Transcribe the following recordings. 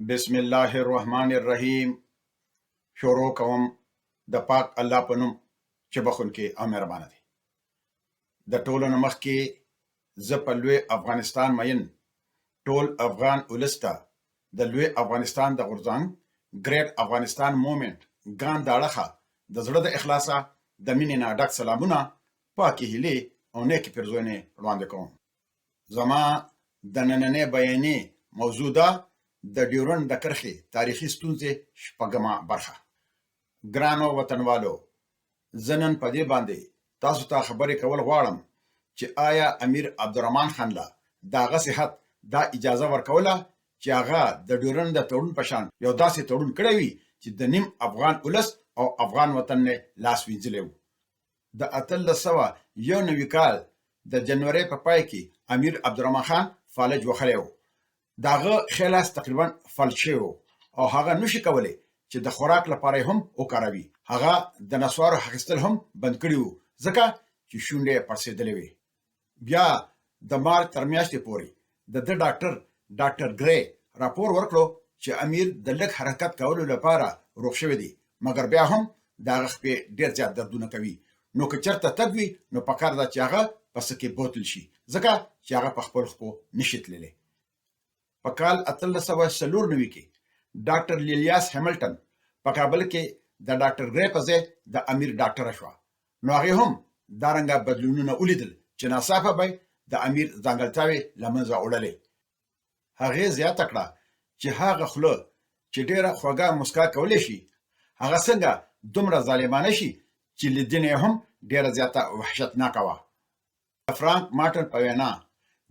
بسم الله الرحمن الرحیم. شروع کوم د پاک الله په نوم چې بخونکي او مهربانه دی. د ټولو نه مخکې زه په لوی افغانستان مین ټول افغان ولس ته د لوی افغانستان د غورځنګ ګریټ افغانستان مومنټ ګان د اړخه د زړه د اخلاصه د مینې نه ډک سلامونه، پاکې هیلې او نیکې پیرزوینې وړاندې کوم. زما د نننۍ بیانیې موضوع ده د ډیورنډ د کرښې تاریخي ستونزې شپږمه برخه. ګرانو وطنوالو، زه نن په دې باندې تاسو ته خبرې کول غواړم چې آیا امیر عبدالرحمن خان له د هغه صحت دا اجازه ورکوله چې هغه د ډیورنډ د تړون په شان یو داسې تړون کړی وي چې د نیم افغان ولس او افغان وطن نه لاس وینځلی و. د 1891 کال د جنوري په پای کې امیر عبدالرحمن خان فالج وخلی و. داغه خلاص تقریبا فلج شوی او هغه نشي کولی چې د خوراک لپاره هم وکاروي. هغه د نسوارو اخیستل هم بند کړي وو ځکه چې شونډې یې پړسېدلې وې. بیا د مارچ تر میاشتې پورې د ډاکټر ګری راپور ورکړو چې امیر د لږ حرکت کولو لپاره روغ شوی دی، مګر بیا هم د هغه خپې ډېر زیات دردونه کوي. نو که چېرته تګ وي نو پکار ده چې هغه په څه کې بوتل شي ځکه چې هغه په خپل خپو نشي تللی. په کال 1894 کې ډاکټر لیلیاس هیملټن په کابل کې د ډاکټر ګری په ځای د امیر ډاکټره شوه. نو هغې هم دارنګه بدلونونه ولیدل چې ناڅاپه به د امیر ځانګړتیاوې له منځه وړلې. هغې زیاته کړه چې هغه خوله چې ډېره خوږه مسکا کولی شي هغه څنګه دومره ظالمانه شي چې لیدنه یې هم ډېره زیاته وحشتناکه وه. د فرانک مارټن په وینا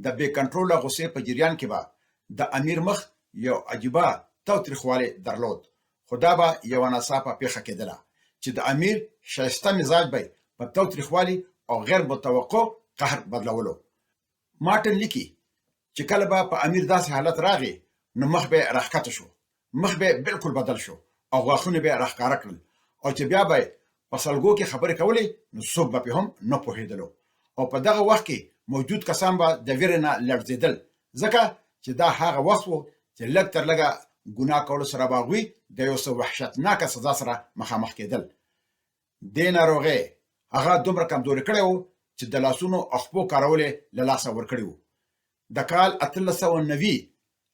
د بې کنټروله غوسې په جریان کې به د امیر مخ یو عجیبه تاوتریخوالی درلود، خو دا به یوه ناڅاپه پیښه کېدله چې د امیر ښایسته مزاج به په تاوتریخوالي او غیر متوقع قهر بدلولو. مارټن لیکي چې کله به په امیر داسې حالت راغی نو مخ به یې راښکته شو، مخ به یې بالکل بدل شو او غاښونه به یې راښکاره کړل، او چې بیا به یې په سلګو کې خبرې کولې نو څوک به پرې هم نه پوهېدلو. او په دغه وخت کې موجود کسان به د ویرې نه لړزېدل ځکه چې دا هغه وخت و چې لږ تر لږه ګناه کولو سره به هغوی د یو څه وحشتناکه سزا سره مخامخ کېدل. دې ناروغۍ هغه دومره کمزوري کړی و چې د لاسونو او خپو کارول یې له لاسه ورکړي وو. د کال 1890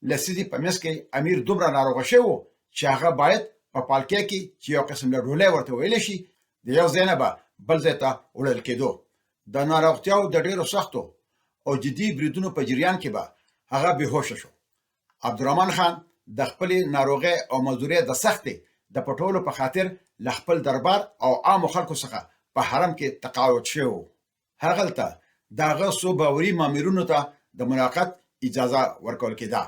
لسیدي په منځ کې امیر دومره ناروغه شوی و چې هغه باید په پالکې کې چې یو قسم له ډولۍ ورته ویلی شي د یو ځای نه به بل ځای ته وړل کېدو. د ناروغتیاو د ډېرو سختو او جدي بریدونو په جریان کې به هغه بېهوشه شو. عبدالرحمن خان د خپلې ناروغۍ او مزدورۍ د سختې د پټولو په خاطر له خپل دربار او عامو خلکو څخه په حرم کې تقاعد شوی و. هغلته د هغه څو باوري مامورینو ته د ملاقات اجازه ورکول کېده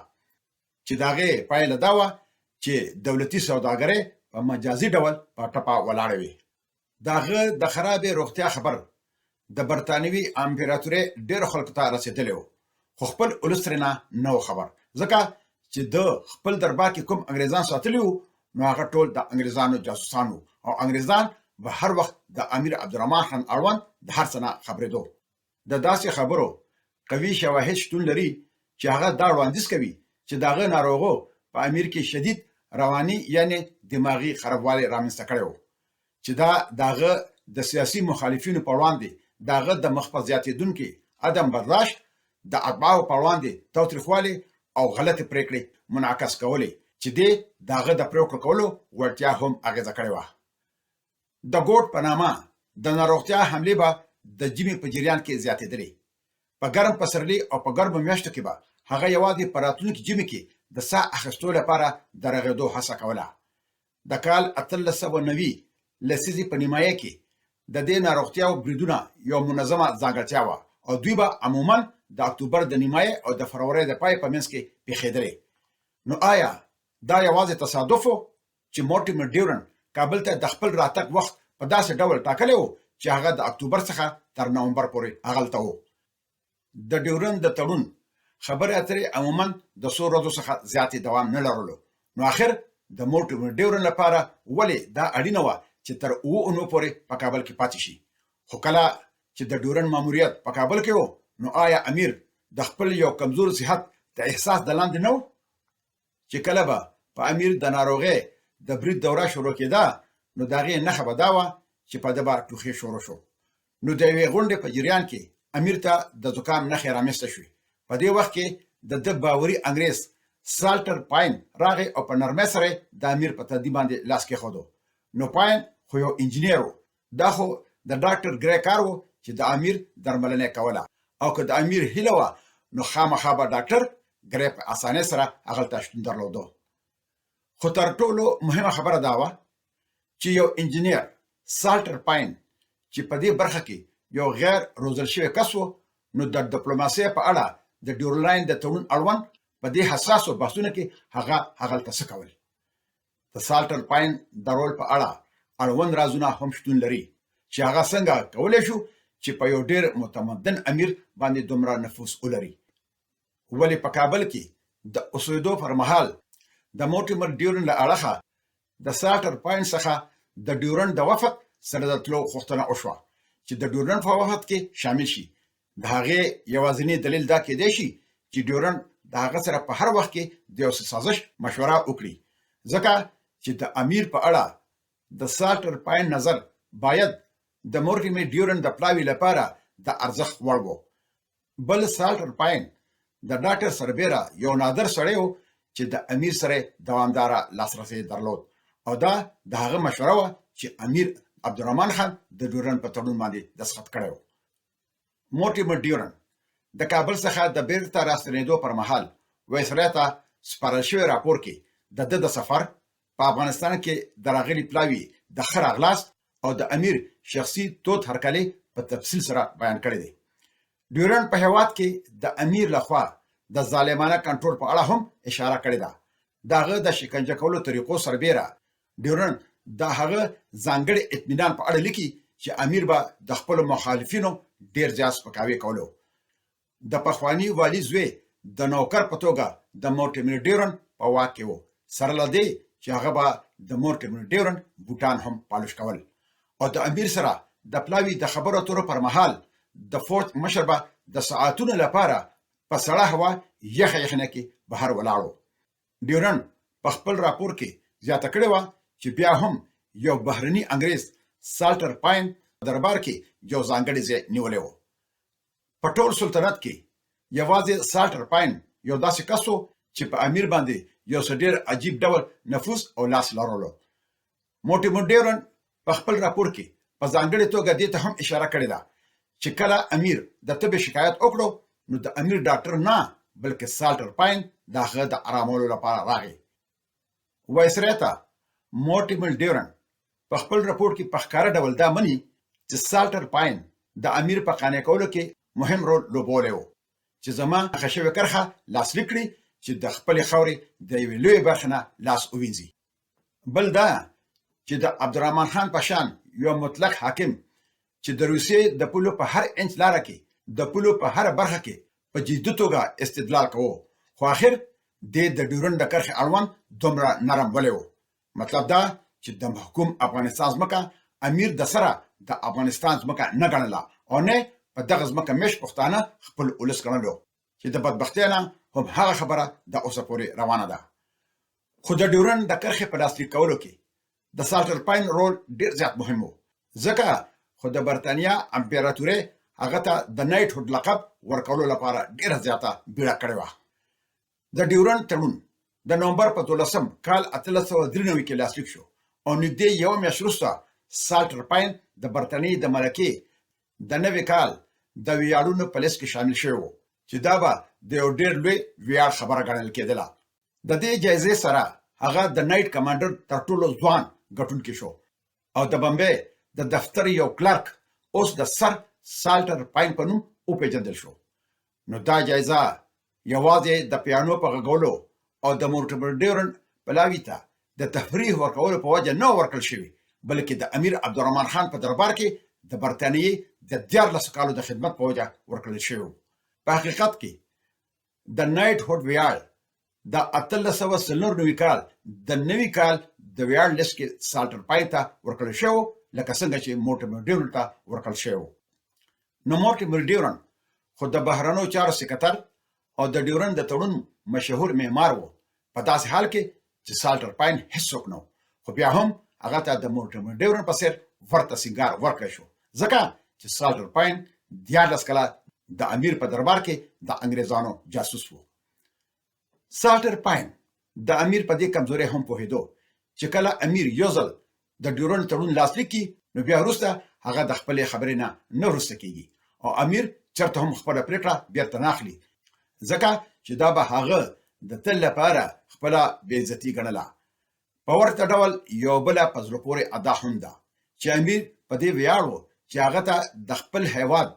چې د هغې پایله دا وه چې دولتي سوداګرۍ په مجازي ډول په ټپه ولاړه وي. د هغه د خرابې روغتیا خبر د برطانوي امپراتورۍ ډېرو خلکو ته رسېدلی و، خو خپل ولس ترېنه نه و خبر ځکه چې د خپل دربار کې کوم انګریزان ساتلي وو نو هغه ټول د انګریزانو جاسوسان وو او انګریزان به هر وخت د امیر عبدالرحمن خان اړوند د هر څه نه خبرېدو. د داسې خبرو قوي شواهد شتون لري چې هغه دا وړاندیز کوي چې د هغه ناروغو په امیر کې شدید رواني یعنې دماغي خرابوالی رامنځته کړی و چې دا د هغه د سیاسي مخالفینو په وړاندې د هغه د مخ په زیاتېدونکي عدم برداشت، د اتباعو په وړاندې تاوتریخوالي او غلطې پرېکړې منعکس کولې چې دې د هغه د پرېکړو کولو وړتیا هم اغېزه کړې وه. د ګوټ په نامه د ناروغتیا حملې به د ژمي په جریان کې زیاتېدلې. په ګرم پسرلي او په ګرمو میاشتو کې به هغه یوازې په راتلونکي ژمي کې د ساه اخیستو لپاره د رغېدو هڅه کوله. د کال 1890 لسیزې په نیمایي کې د دې ناروغتیاو بریدونه یو منظمه ځانګړتیا وه او دوی به عموماً د اکتوبر د نیمایي او د فروری د پای په منځ کې پیښېدلې. نو آیا دا یوازې تصادف و چې مورټیمر ډیورنډ کابل ته د خپل راتګ وخت په داسې ډول ټاکلی و چې هغه د اکتوبر څخه تر نومبر پورې هغلته و؟ د ډیورنډ د تړون خبرې اترې عموماً د څو ورځو څخه زیاتې دوام نه لرلو. نو آخر د مورټیمر ډیورنډ لپاره ولې دا اړینه وه چې تر 7 اونو پورې په کابل کې پاتې شي؟ خو کله چې د ډیورنډ ماموریت په کابل کې و نو آیا امیر د خپل یو کمزور صحت د احساس د لاندې نه و چې کله به په امیر د ناروغۍ د برید دوره شروع کېده نو د هغې نښه به دا وه چې په ده به ټوخی شروع شو. نو د یوې غونډې په جریان کې امیر ته د زکام نښې رامنځته شوې. په دې وخت کې د ده باوري انګریز سالټر پاین راغی او په نرمۍ سره د امیر په تندي باندې لاس کېښودو. نو پاین خو یو انجینیر و، دا خو د ډاکټر ګری کار و چې د امیر درملنه کوله، او که د امیر هیله وه نو خامخا به ډاکټر ګری په اسانۍ سره هغلته شتون درلودو. خو تر ټولو مهمه خبره دا وه چې یو انجینیر سالټر پاین چې په دې برخه کې یو غیر روزل شوی کس و، نو د ډیپلوماسۍ په اړه د ډیورلاین د تړون اړوند په دې حساسو بحثونو کې هغه هغلته څه کول. د سالټر پاین د رول په اړه اړوند رازونه هم شتون لري چې هغه څنګه کولی شو چې په یو ډیر متمدن امیر باندې دومره نفوذ ولري. ولې په کابل کې د اوسېدو پر مهال د مورټیمر ډیورن له اړخه د سالټر پاین څخه د ډیورن د وفد سره د تلو غوښتنه وشوه چې د ډیورن په وفد کې شامل شي. د هغې یوازینی دلیل دا کېدی شي چې ډیورن د هغه سره په هر وخت کې د یو سازش مشوره وکړي، ځکه چې د امیر په اړه د سالټر پاین نظر باید د مورټیمر ډیورن د پلاوي لپاره د ارزښت وړ و. بل سالټر پاین د ډاکټر سربیره یو نادر سړی و چې د امیر سره دوامداره لاسرسی درلود، او دا د هغه مشوره وه چې امیر عبدالرحمن خان د ډیورن په تړون باندې دستخط کړی و. مورټیمر ډیورن د کابل څخه د بیرته راستنېدو پر مهال وایسرا ته سپارل شوی راپور کې د ده د سفر په افغانستان کې د راغلي پلاوي د ښه راغلاست او د امیر شخصي تود هرکلی په تفصیل سره بیان کړی دی. ډیورن په هېواد کې د امیر لخوا د ظالمانه کنټرول په اړه هم اشاره کړې ده. د هغه د شکنجه کولو طریقو سربیره ډیورن د هغه ځانګړي اطمینان په اړه لیکي چې امیر به د خپلو مخالفینو ډیر زیات سپکاوی کولو. د پخواني والي زوی د نوکر په توګه د مورټیمر ډیورن په واک کې و، سره له دې چې هغه به د مورټیمر ډیورن بوټان هم پالش کول، او د امیر سره د پلاوي د خبرو اترو پر مهال د فورت مشر به د ساعتونو لپاره په سړه هوا یخه یخنه کې بهر ولاړو. ډیورن په خپل راپور کې زیاته کړې وه چې بیا هم یو بهرني انګریز سالټر پاین دربار کې یو ځانګړی ځای نیولی و. په ټول سلطنت کې یوازې سالټر پاین یو داسې کس و چې په امیر باندې یو څه ډېر عجیب ډول نفوذ او لاس لرلو. مورټیمر ډیورن په خپل راپور کې په ځانګړې توګه دې ته هم اشاره کړې ده چې کله امیر د تبې شکایت وکړو نو د امیر ډاکټر نه بلکې سالټر پاین د هغه د ارامولو لپاره راغی. وایسرا ته مورټیمر ډیورن په خپل راپور کې په ښکاره ډول دا مني چې سالټر پاین د امیر په قانع کولو کې مهم رول لوبولی و چې زما هغه شوې کرښه لاسلیک کړي چې د خپلې خاورې د یوې لویې برخې نه لاس ووینځي. بل دا چې د عبدالرحمن خان په شان یو مطلق حاکم چې د روسیې د پولو په هر انچ لاره کې د پولو په هر برخه کې په جدي توګه استدلال کوو، خو آخر د ډیورن د کرښې اړوند دومره نرم ولی و. مطلب دا چې د محکوم افغانستان ځمکه امیر د سره د افغانستان ځمکه نه ګڼله او نه په دغه ځمکه مېشت پښتانه خپل ولس ګڼلو، چې د بدبختۍ نه هم هغه خبره د اوسه پورې روانه ده. خو د ډیورن د کرښې په لاسلیک کولو کې د سالټر پاین رول ډیر زیات مهم و، ځکه خو د برټانیا امپراتورۍ هغه ته د نایټ هوډ لقب ورکولو لپاره ډیره زیاته بیړه کړې وه. د ډیورن تړون د نومبر په 12 کال 1893 کې لاسلیک شو او نږدې یوه میاشت وروسته سالټر پاین د برټانیې د ملکې د نوي کال د ویاړونو په لیست کې شامل شوی و چې دا به د یو ډیر لوی ویاړ خبره ګڼل کېدله. د دې جایزې سره هغه د نایټ کمانډر تر ټولو ځوان ګټونکی شو او د بمبې د دفتر یو کلرک اوس د سر سالټر پاین په نوم وپېژندل شو. نو دا جایزه یوازې د پیانو په غږولو او د مورټیمر ډیورن پلاوي ته د تفریح ورکولو په وجه نه ورکړل شوي، بلکې د امیر عبدالرحمن خان په دربار کې د برټانیې د 14 کالو د خدمت په وجه ورکړل شوی. په حقیقت کې د نایټ هوډ ویاړ د 1894 کال د نوي کال د ویاړ لیست کې سالټر پاین ته ورکړل شوی لکه څنګه چې مورټیمر ډیورن ته ورکړل شوی. نو مورټیمر ډیورن خو د بهرنیو چارو سکرټر او د ډیورن د تړون مشهور معمار و، په داسې حال کې چې سالټر پاین هیڅوک نه، خو بیا هم هغه ته د مورټیمر ډیورن په څیر ورته سینګار ورکړی شو، ځکه چې سالټر پاین 14 کاله د امیر په دربار کې د انګریزانو جاسوس و. سالټر پاین د امیر په دې کمزوري هم پوهېدو چې کله امیر یو ځل د ډیورن تړون لاسلیک کړي نو بیا وروسته هغه د خپلې خبرې نه وروسته کېږي او امیر چېرته هم خپله پرېکړه بیرته نه اخلي، ځکه چې دا به هغه د تل لپاره خپله بېعزتي ګڼله. په ورته ډول یو بله په زړه پورې ادا هم ده چې امیر په دې ویاړ و چې هغه ته د خپل هیواد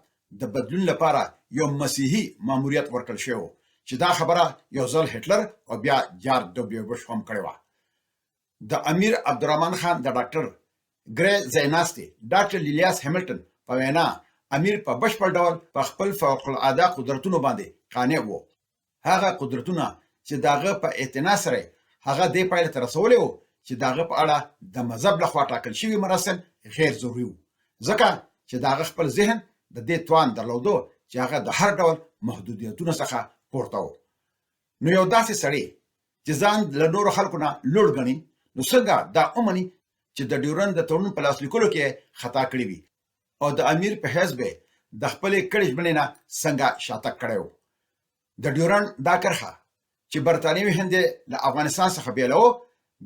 د بدلون لپاره یو مسیحي ماموریت ورکړل شوی، چې دا خبره یو ځل هټلر او بیا جارج ډبلیو بوش هم کړې وه. د امیر عبدالرحمن خان د ډاکټر ګری ځایناستي ډاکټر لیلیاس هیملټن په وینا امیر په بشپړ ډول په خپل فوق العاده قدرتونو باندې قانع و. هغه قدرتونه چې د هغه په اعتنا سره هغه دې پایلې ته رسولی و چې د هغه په اړه د مذهب لخوا ټاکل شوي مراسم غیر ضروري و، ځکه چې د هغه خپل ذهن د دې توان درلودو چې هغه د هر ډول محدودیتونو څخه پورته و. نو یو داسې سړی چې ځان له نورو خلکو نه لوړ ګڼي نو څنګه دا ومني چې د ډیورن د تړون په لاسلیکلو کې خطا کړې وي او د امیر په حیث به د خپلې کړې ژمنې نه څنګه شاتګ کړی و. د ډیورن دا کرښه چې برطانوي هند له افغانستان څخه بیلو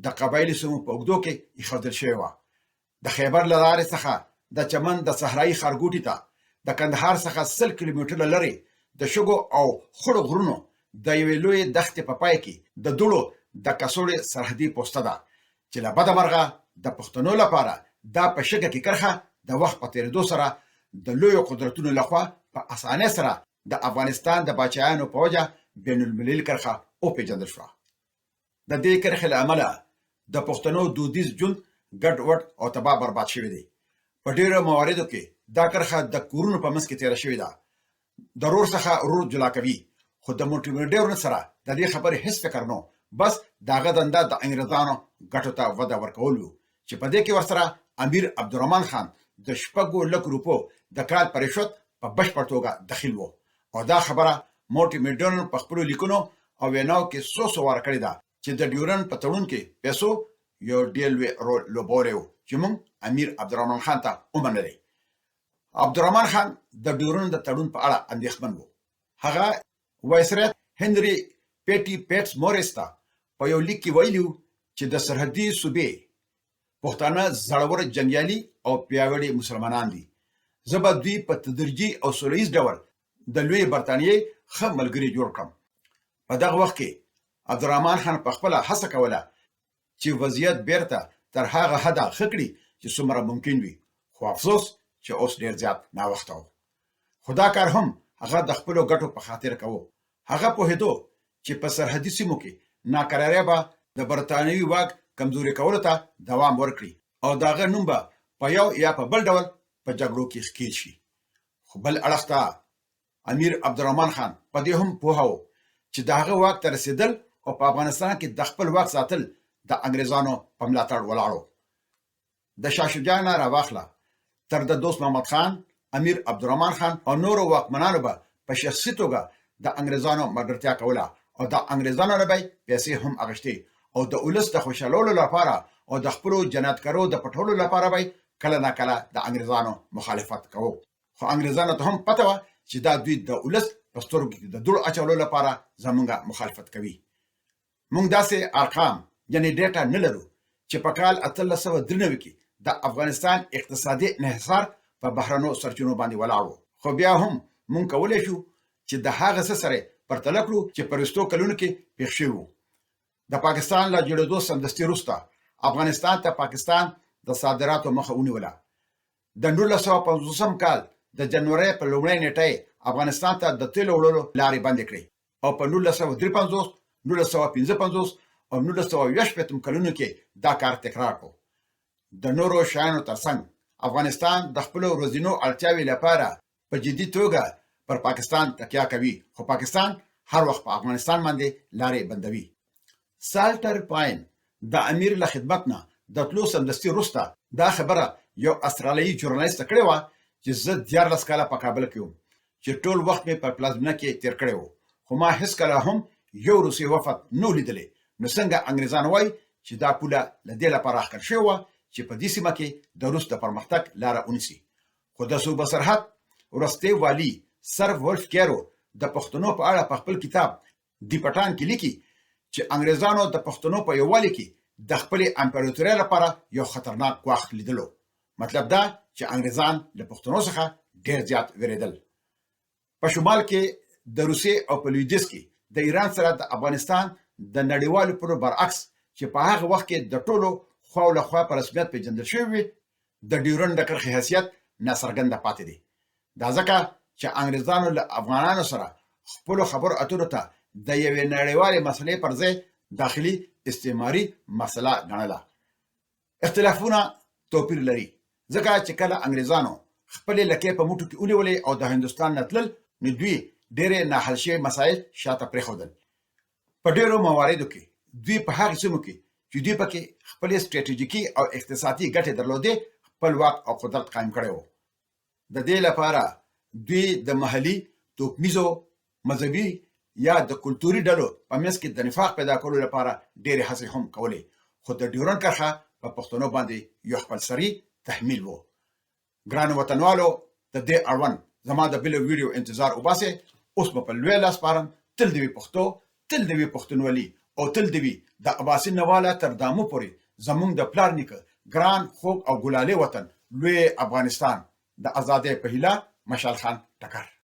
د قبایلي سیمو په اوږدو کې ایښودل شوې وه. د خیبر له لارې څخه د چمن د صحرایي ښارګوټي ته د کندهار څخه 100 کیلومتره لرې د شګو او خړو غرونو د یوې لویې دښتې په پای کې د دوړو د کڅوړې سرحدي پوسته ده چې له بده مرغه د پښتنو لپاره دا په شګه کې کرښه د وخت په تېرېدو سره د لویو قدرتونو لخوا په اسانۍ سره د افغانستان د باچایانو په وجه بین المللي کرښه وپېژندل شوه. د دې کرښې له امله د پښتنو دودیز ژوند ګډ وډ او تباه برباد شوی دی. په ډېرو مواردو کې دا کرښه د کورونو په منځ کې تېره شوې ده، د رور څخه رور جلا کوي، خو د مورټیمر ډیورن سره د دې خبرې هیڅ فکر نه، بس د هغه دنده د انګریزانو ګټو ته وده ورکول و چې په دې کې ورسره امیر عبدالرحمن خان د 6 لک روپو د کال په رشوت په بشپړ توګه دخیل و. او دا خبره مورټیمر ډیورن په خپلو لیکنو او ویناو کې څو واره کړې ده چې د ډیورن په تړون کې پیسو یو ډېر لوی رول لوبولی و چې موږ امیر عبدالرحمن خان ته ومنلی. عبدالرحمن خان د ډیورن د تړون په اړه اندېښمن و. هغه وایسرا هنري پیټي پیټس مورس ته په یو لیک کې ویلي و چې د سرحدي صوبې پښتانه زړور جنګیالي او پیاوړي مسلمانان دي، زه به دوی په تدریجي او سوله ییز ډول د لوی برطانیې ښه ملګري جوړ کړم. په دغه وخت کې عبدالرحمن خان په خپله هڅه کوله چې وضعیت بیرته تر هغه حده ښه کړي چې څومره ممکن وي، خو افسوس چې اوس ډېر زیات ناوخته و. خو دا کار هم هغه د خپلو ګټو په خاطر کوو. هغه پوهېدو چې په سرحدي سیمو کې ناکراري به د برطانوي واک کمزوري کولو ته دوام ورکړي او د هغه نوم به په یو یا په بل ډول په جګړو کې ښکېل شي. خو بل اړخ ته امیر عبدالرحمن خان په دې هم پوهه و چې د هغه واک ته رسېدل او په افغانستان کې د خپل واک ساتل د انګریزانو په ملاتړ ولاړو. د شاه شجاع نه راواخله تر د دوست محمد خان، امیر عبدالرحمن خان او نورو واکمنانو به په شخصي توګه د انګریزانو ملګرتیا کوله او د انګریزانو نه به پیسې هم اخیستې او د ولس د خوشحالولو لپاره او د خپلو جنایتکارو د پټولو لپاره به کله نه کله د انګریزانو مخالفت کوو. خو انګریزانو ته هم پته وه چې دا دوی د ولس په سترګو کې د دوړ اچولو لپاره زموږ مخالفت کوي. موږ داسې ارقام یعنی ډیټا نه لرو چې په کال 1893 کې د افغانستان اقتصادي انحصار په بهرنیو سرچینو باندې ولاړ و، خو بیا هم موږ کولی شو چې د هغه څه سره پرتله کړو چې په وروستو کلونو کې پېښ شوي وو. د پاکستان له جوړېدو سمدستي وروسته افغانستان ته پاکستان د صادراتو مخه ونیوله. د 1950 کال د جنورۍ په لومړۍ نیټه افغانستان ته د تیلو وړلو لارې بندې کړې او په 1953 1955 او 1920 کلونو کې دا کار تکرار کړو. د نورو شیانو ترڅنګ افغانستان د خپلو ورځنیو اړتیاوې لپاره په جدي توګه پر پاکستان تکیه کوي، خو پاکستان هر وخت په افغانستان باندې لارې بندوي. سالټر پاین د امیر له خدمت نه د تلو سمدستي وروسته دا خبره یو استرالیایي ژورنالیست ته کړې وه چې زه 14 کاله په کابل کې وم چې ټول وخت مې په پلازمینه کې تیر کړی و، خو ما هیڅکله هم یو روسي وفد نه لیدلی نو څنګه انګریزان وایي چې دا پوله له دې لپاره اخکر شوې وه چې په دې سیمه کې د روس د پرمختګ لاره ونیسي. خو د صوبه سرحد وروستی والي سر ولف کیرو د پښتنو په اړه په خپل کتاب دی پټان کې لیکي چې انګریزانو د پښتنو په یووالي کې د خپلې امپراتورۍ لپاره یو خطرناک ګواښ لیدلو. مطلب دا چې انګریزان له پښتنو څخه ډېر زیات ویرېدل. په شمال کې د روسیې او په لویدیځ کې د ایران سره د افغانستان د نړیوالو پولو برعکس چې په هغه وخت کې د ټولو خواو له خوا په رسمیت پیژندل شوی وي د ډیورنډ د کرښې حیثیت ناڅرګنده پاتې دی. دا ځکه چې انګریزانو له افغانانو سره خپلو خبرو اترو ته د یوې نړیوالې مسلې پر ځای داخلي استعماري مسله ګڼله. اختلافونه توپیر لري ځکه چې کله انګریزانو خپلې لکې په موټو کې ونیولې او د هندوستان نه تلل نو دوی ډېرې ناحل شوي مسایل شاته پرېښودل. په ډېرو مواردو کې دوی په هغې سیمو کې چې دوی پکې خپلې ستراتیژیکي او اقتصادي ګټې درلودې خپل واک او قدرت قایم کړی و. د دې لپاره دوی د محلي توکمیزو مذهبي یا د کلتوري ډلو په منځ کې د نفاق پیدا کولو لپاره ډېرې هڅې هم کولې. خو د ډیورنډ کرښه په پښتنو باندې یو خپلسري تحمیل و. ګرانو وطنوالو د دې اړوند زما د بلو ویډیو انتظار وباسئ. اوس به په لوی لاس سپارم. تل دې وي پښتو، تل دې وي پښتونولي او تل دې وي د اباسین نه واله تر دامو پورې زمونږ د پلار نیکه ګران خوږ او ګلالي وطن لوی افغانستان. د ازادۍ په هیله مشال خان ټکر.